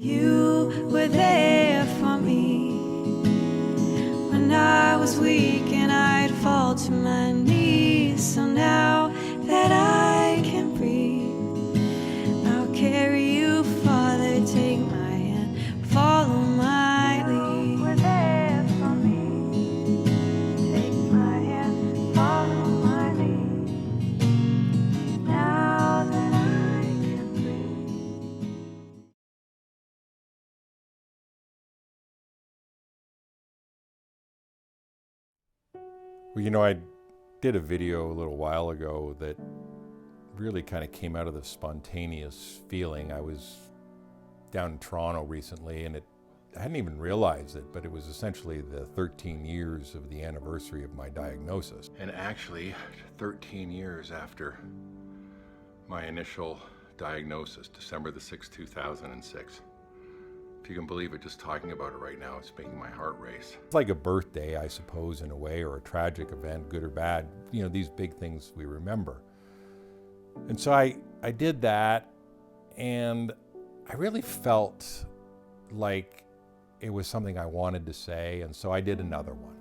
You were there for me when I was weak and I'd fall to my knees. So now that I can breathe, I'll carry you farther. Take my hand, follow my lead. You were there for me. Take my hand, follow my lead. Now that I can breathe. Well, you know, I did a video a little while ago that really kind of came out of the spontaneous feeling. I was down in Toronto recently, and I hadn't even realized it, but it was essentially the 13 years of the anniversary of my diagnosis. And actually, 13 years after my initial diagnosis, December the 6th, 2006. If you can believe it, just talking about it right now, it's making my heart race. It's like a birthday, I suppose, in a way, or a tragic event, good or bad. You know, these big things we remember. And so I did that, and I really felt like it was something I wanted to say, and so I did another one.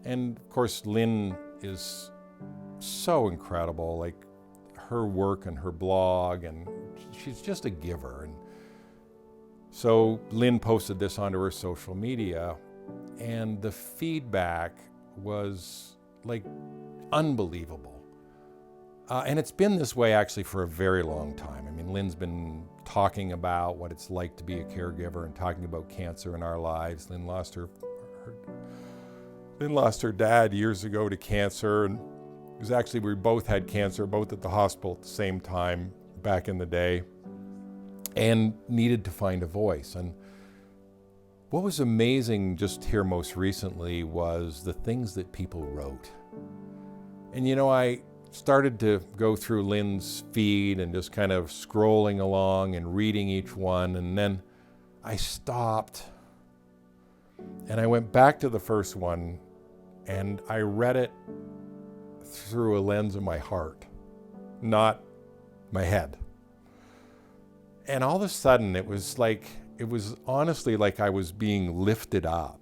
And of course, Lynn is so incredible, like her work and her blog, and she's just a giver. And so Lynn posted this onto her social media, and the feedback was like unbelievable. And it's been this way actually for a very long time. I mean, Lynn's been talking about what it's like to be a caregiver and talking about cancer in our lives. Lynn lost her dad years ago to cancer, and it was actually, we both had cancer, both at the hospital at the same time back in the day, and needed to find a voice. And what was amazing just here most recently was the things that people wrote. And you know, I started to go through Lynn's feed and just kind of scrolling along and reading each one, and then I stopped and I went back to the first one and I read it through a lens of my heart, not my head. And all of a sudden it was honestly like I was being lifted up.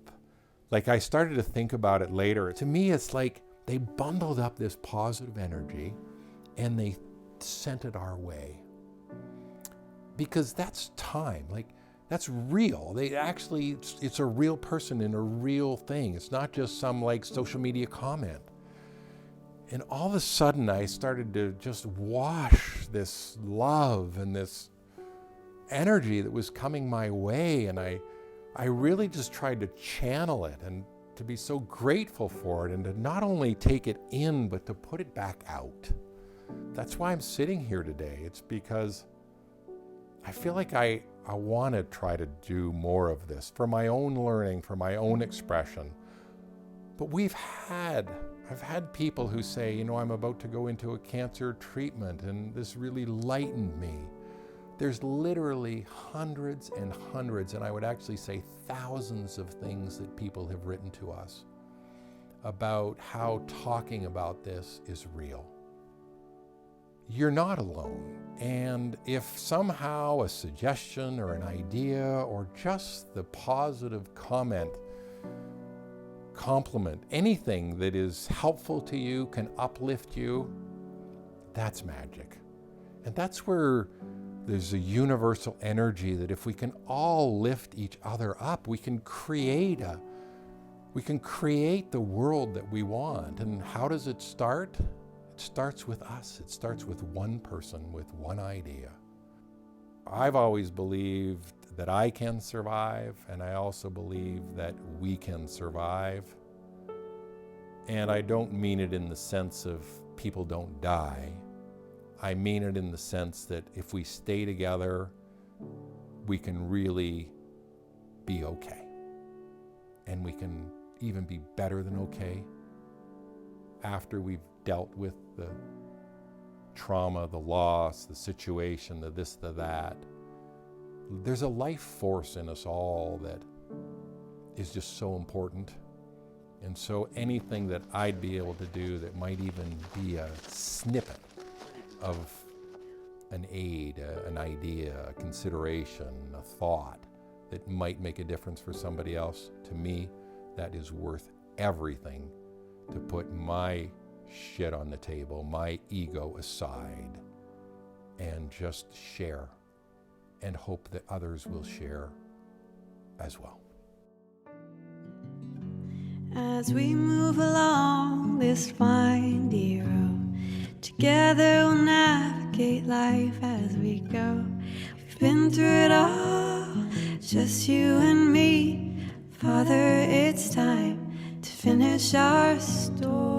Like I started to think about it later. To me, it's like they bundled up this positive energy and they sent it our way. Because that's time, like that's real. It's a real person and a real thing. It's not just some like social media comment. And all of a sudden I started to just wash this love and this energy that was coming my way, and I really just tried to channel it and to be so grateful for it, and to not only take it in but to put it back out. That's why I'm sitting here today. It's because I feel like I want to try to do more of this for my own learning, for my own expression. But I've had people who say, you know, I'm about to go into a cancer treatment and this really lightened me. There's literally hundreds and hundreds, and I would actually say thousands of things that people have written to us about how talking about this is real. You're not alone. And if somehow a suggestion or an idea or just the positive comment, compliment, anything that is helpful to you, can uplift you, that's magic. And that's where there's a universal energy that if we can all lift each other up, we can create the world that we want. And how does it start? It starts with us. It starts with one person, with one idea. I've always believed that I can survive, and I also believe that we can survive. And I don't mean it in the sense of people don't die. I mean it in the sense that if we stay together, we can really be okay. And we can even be better than okay after we've dealt with the trauma, the loss, the situation, the this, the that. There's a life force in us all that is just so important. And so anything that I'd be able to do that might even be a snippet of an aid, an idea, a consideration, a thought that might make a difference for somebody else, to me, that is worth everything to put my shit on the table, my ego aside, and just share and hope that others will share as well. As we move along this windy road, together we'll navigate life as we go. We've been through it all, just you and me. Father, it's time to finish our story.